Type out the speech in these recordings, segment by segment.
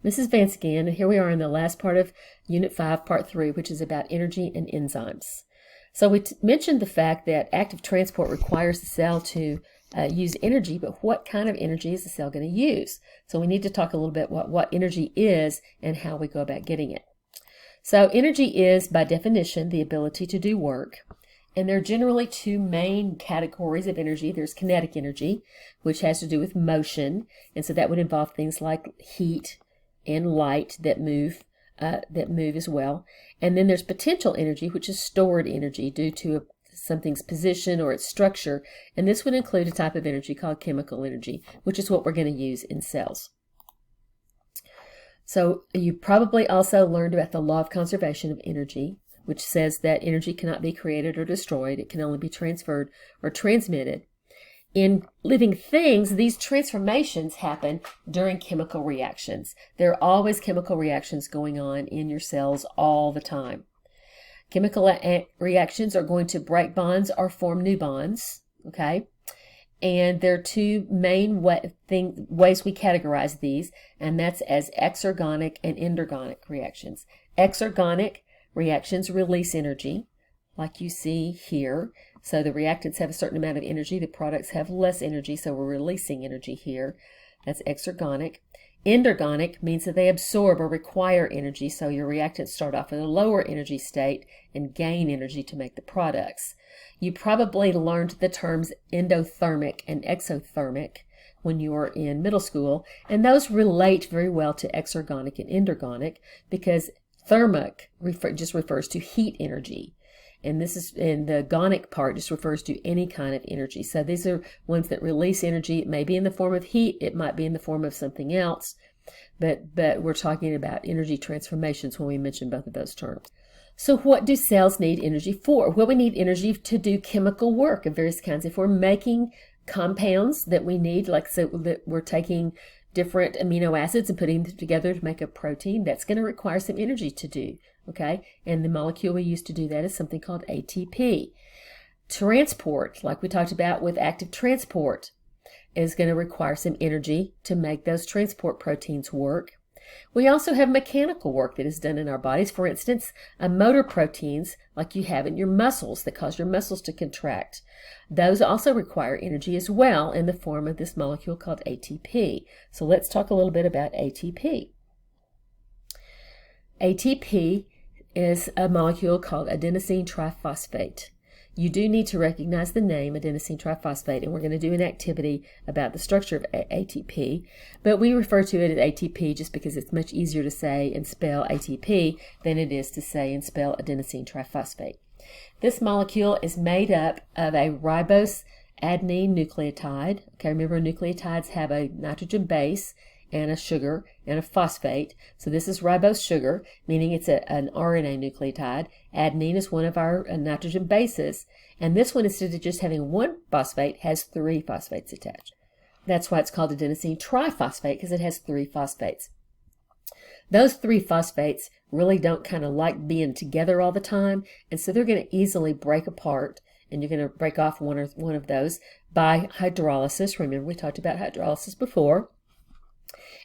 Mrs. Vance again, and here we are in the last part of Unit 5, Part 3, which is about energy and enzymes. So we mentioned the fact that active transport requires the cell to use energy, but what kind of energy is the cell going to use? So we need to talk a little bit about what energy is and how we go about getting it. So energy is, by definition, the ability to do work. And there are generally two main categories of energy. There's kinetic energy, which has to do with motion, and so that would involve things like heat and light that move as well. And then there's potential energy, which is stored energy due to something's position or its structure, and this would include a type of energy called chemical energy, which is what we're going to use in cells. So you probably also learned about the law of conservation of energy, which says that energy cannot be created or destroyed. It can only be transferred or transmitted. In living things, these transformations happen during chemical reactions. There are always chemical reactions going on in your cells all the time. Chemical reactions are going to break bonds or form new bonds, okay? And there are two main ways we categorize these, and that's as exergonic and endergonic reactions. Exergonic reactions release energy, like you see here. So the reactants have a certain amount of energy, the products have less energy, so we're releasing energy here. That's exergonic. Endergonic means that they absorb or require energy, so your reactants start off at a lower energy state and gain energy to make the products. You probably learned the terms endothermic and exothermic when you were in middle school, and those relate very well to exergonic and endergonic because thermic just refers to heat energy, and the gonic part just refers to any kind of energy. So these are ones that release energy. It may be in the form of heat, it might be in the form of something else, but we're talking about energy transformations when we mention both of those terms. So what do cells need energy for? Well, we need energy to do chemical work of various kinds. If we're making compounds that we need, like so that we're taking different amino acids and putting them together to make a protein, that's going to require some energy to do, okay? And the molecule we use to do that is something called ATP. Transport, like we talked about with active transport, is going to require some energy to make those transport proteins work. We also have mechanical work that is done in our bodies. For instance, motor proteins like you have in your muscles that cause your muscles to contract. Those also require energy as well in the form of this molecule called ATP. So let's talk a little bit about ATP. ATP is a molecule called adenosine triphosphate. You do need to recognize the name adenosine triphosphate, and we're going to do an activity about the structure of ATP, but we refer to it as ATP just because it's much easier to say and spell ATP than it is to say and spell adenosine triphosphate. This molecule is made up of a ribose adenine nucleotide. Okay, remember nucleotides have a nitrogen base and a sugar and a phosphate. So this is ribose sugar, meaning it's an RNA nucleotide. Adenine is one of our nitrogen bases, and this one, instead of just having one phosphate, has three phosphates attached. That's why it's called adenosine triphosphate, because it has three phosphates. Those three phosphates really don't kind of like being together all the time, and so they're going to easily break apart, and you're going to break off one of those by hydrolysis. Remember, we talked about hydrolysis before.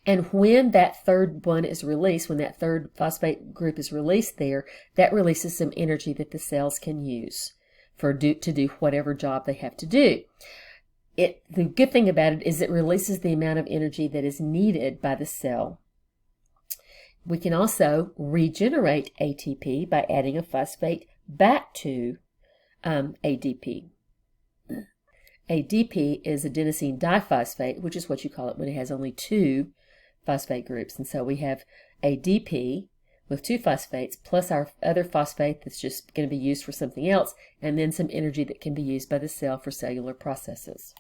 And when that third one is released, when that third phosphate group is released there, that releases some energy that the cells can use to do whatever job they have to do. The good thing about it is it releases the amount of energy that is needed by the cell. We can also regenerate ATP by adding a phosphate back to ADP. ADP is adenosine diphosphate, which is what you call it when it has only two phosphate groups. And so we have ADP with two phosphates plus our other phosphate that's just going to be used for something else, and then some energy that can be used by the cell for cellular processes.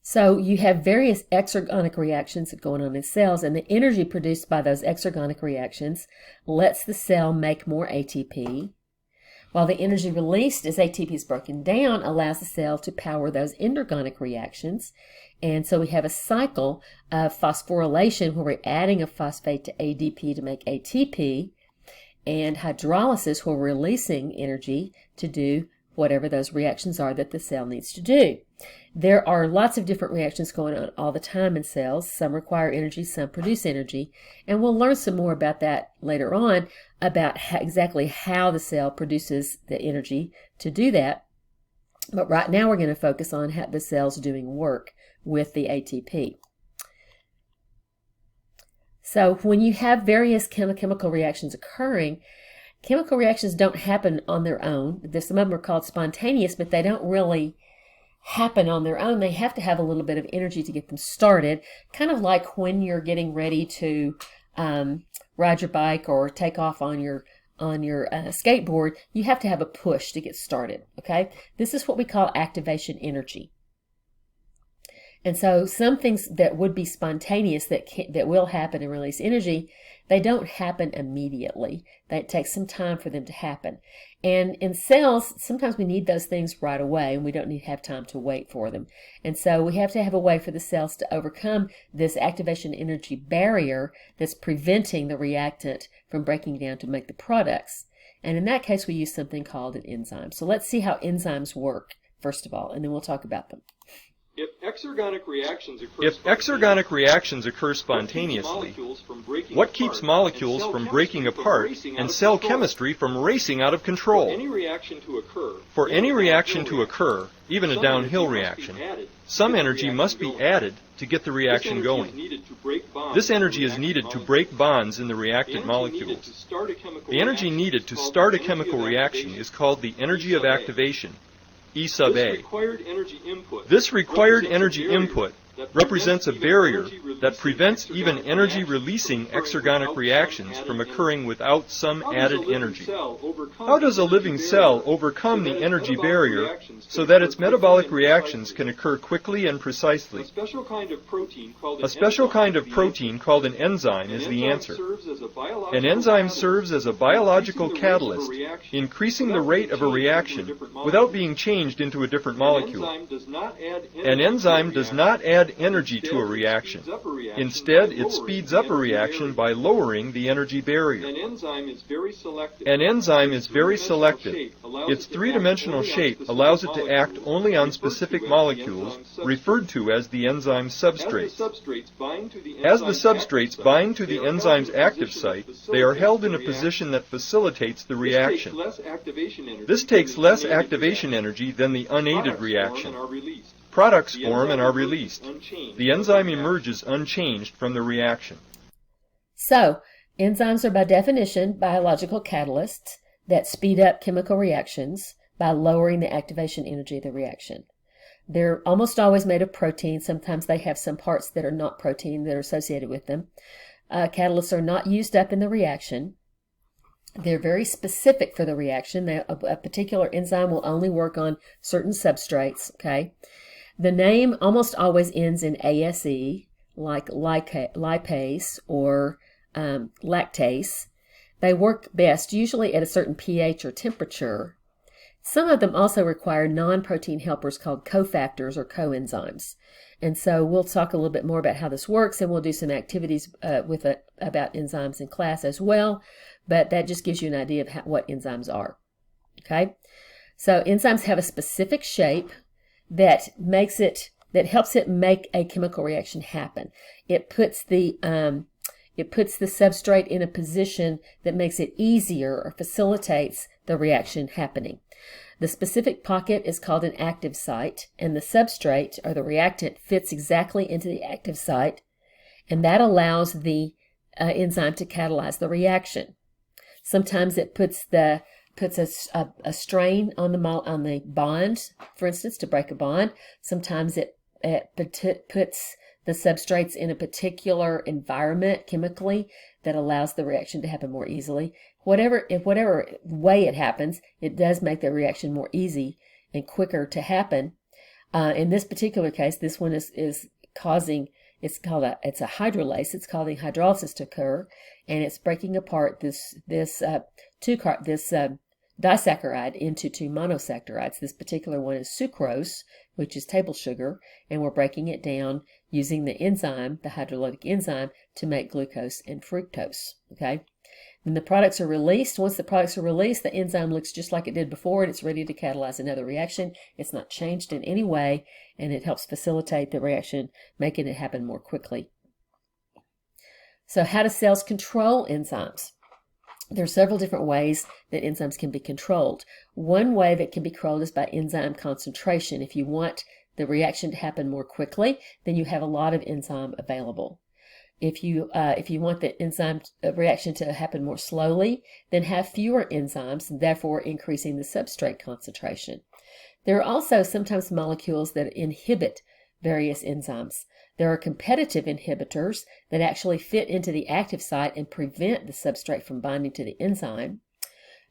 So you have various exergonic reactions going on in cells, and the energy produced by those exergonic reactions lets the cell make more ATP, while the energy released as ATP is broken down allows the cell to power those endergonic reactions. And so we have a cycle of phosphorylation where we're adding a phosphate to ADP to make ATP, and hydrolysis where we're releasing energy to do whatever those reactions are that the cell needs to do. There are lots of different reactions going on all the time in cells. Some require energy, some produce energy, and we'll learn some more about that later on, about exactly how the cell produces the energy to do that. But right now we're going to focus on how the cell's doing work with the ATP. So when you have various chemical reactions occurring, chemical reactions don't happen on their own. Some of them are called spontaneous, but they don't really happen on their own. They have to have a little bit of energy to get them started, kind of like when you're getting ready to ride your bike or take off on your skateboard. You have to have a push to get started. Okay, this is what we call activation energy. And so some things that would be spontaneous that will happen and release energy, they don't happen immediately. It takes some time for them to happen. And in cells, sometimes we need those things right away, and we don't need to have time to wait for them. And so we have to have a way for the cells to overcome this activation energy barrier that's preventing the reactant from breaking down to make the products. And in that case, we use something called an enzyme. So let's see how enzymes work, first of all, and then we'll talk about them. If exergonic reactions occur spontaneously, what keeps molecules from breaking apart and cell chemistry from racing out of control? For any reaction to occur, even a downhill reaction, some energy must be added to get the reaction going. This energy is needed to break bonds in the reactant molecules. The energy needed to start a chemical reaction is called the energy of activation, E sub A. This required energy input represents a barrier that prevents even energy-releasing exergonic reactions from occurring without some added energy. How does a living cell overcome the energy barrier so that its metabolic reactions can occur quickly and precisely? A special kind of protein called an enzyme is the answer. An enzyme serves as a biological catalyst, increasing the rate of a reaction without being changed into a different molecule. An enzyme does not add energy to a reaction. Instead, it speeds up a reaction by lowering the energy barrier. An enzyme is very selective. Its three-dimensional shape allows it to act only on specific molecules, referred to as the enzyme substrates. As the substrates bind to the enzyme's active site, they are held in a position that facilitates the reaction. This takes less activation energy than the unaided reaction. Products form and are released. The enzyme emerges unchanged from the reaction. So, enzymes are by definition biological catalysts that speed up chemical reactions by lowering the activation energy of the reaction. They're almost always made of protein. Sometimes they have some parts that are not protein that are associated with them. Catalysts are not used up in the reaction. They're very specific for the reaction. A particular enzyme will only work on certain substrates, okay? The name almost always ends in ASE, like lipase or lactase. They work best usually at a certain pH or temperature. Some of them also require non-protein helpers called cofactors or coenzymes. And so we'll talk a little bit more about how this works, and we'll do some activities about enzymes in class as well, but that just gives you an idea of what enzymes are. Okay? So enzymes have a specific shape that helps it make a chemical reaction happen. It puts the substrate in a position that makes it easier or facilitates the reaction happening. The specific pocket is called an active site, and the substrate or the reactant fits exactly into the active site, and that allows the enzyme to catalyze the reaction. Sometimes it puts a strain on the bond, for instance, to break a bond. Sometimes it puts the substrates in a particular environment chemically that allows the reaction to happen more easily. Whatever way it happens, it does make the reaction more easy and quicker to happen. In this particular case, this one is causing, it's a hydrolase. It's causing hydrolysis to occur, and it's breaking apart this disaccharide into two monosaccharides. This particular one is sucrose, which is table sugar, and we're breaking it down using the enzyme, the hydrolytic enzyme, to make glucose and fructose. Okay? Then the products are released. Once the products are released, the enzyme looks just like it did before, and it's ready to catalyze another reaction. It's not changed in any way, and it helps facilitate the reaction, making it happen more quickly. So how do cells control enzymes? There are several different ways that enzymes can be controlled. One way that can be controlled is by enzyme concentration. If you want the reaction to happen more quickly, then you have a lot of enzyme available. If you want the enzyme reaction to happen more slowly, then have fewer enzymes, therefore increasing the substrate concentration. There are also sometimes molecules that inhibit various enzymes. There are competitive inhibitors that actually fit into the active site and prevent the substrate from binding to the enzyme.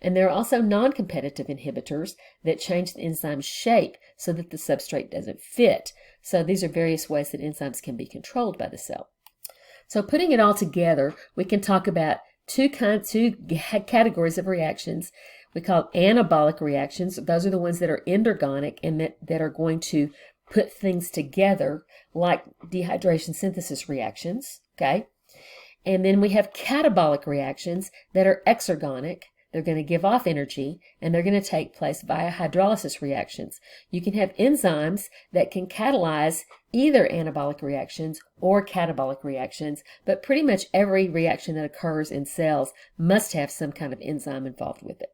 And there are also non-competitive inhibitors that change the enzyme's shape so that the substrate doesn't fit. So these are various ways that enzymes can be controlled by the cell. So putting it all together, we can talk about two categories of reactions. We call anabolic reactions. Those are the ones that are endergonic and that are going to put things together, like dehydration synthesis reactions, okay? And then we have catabolic reactions that are exergonic. They're going to give off energy, and they're going to take place via hydrolysis reactions. You can have enzymes that can catalyze either anabolic reactions or catabolic reactions, but pretty much every reaction that occurs in cells must have some kind of enzyme involved with it.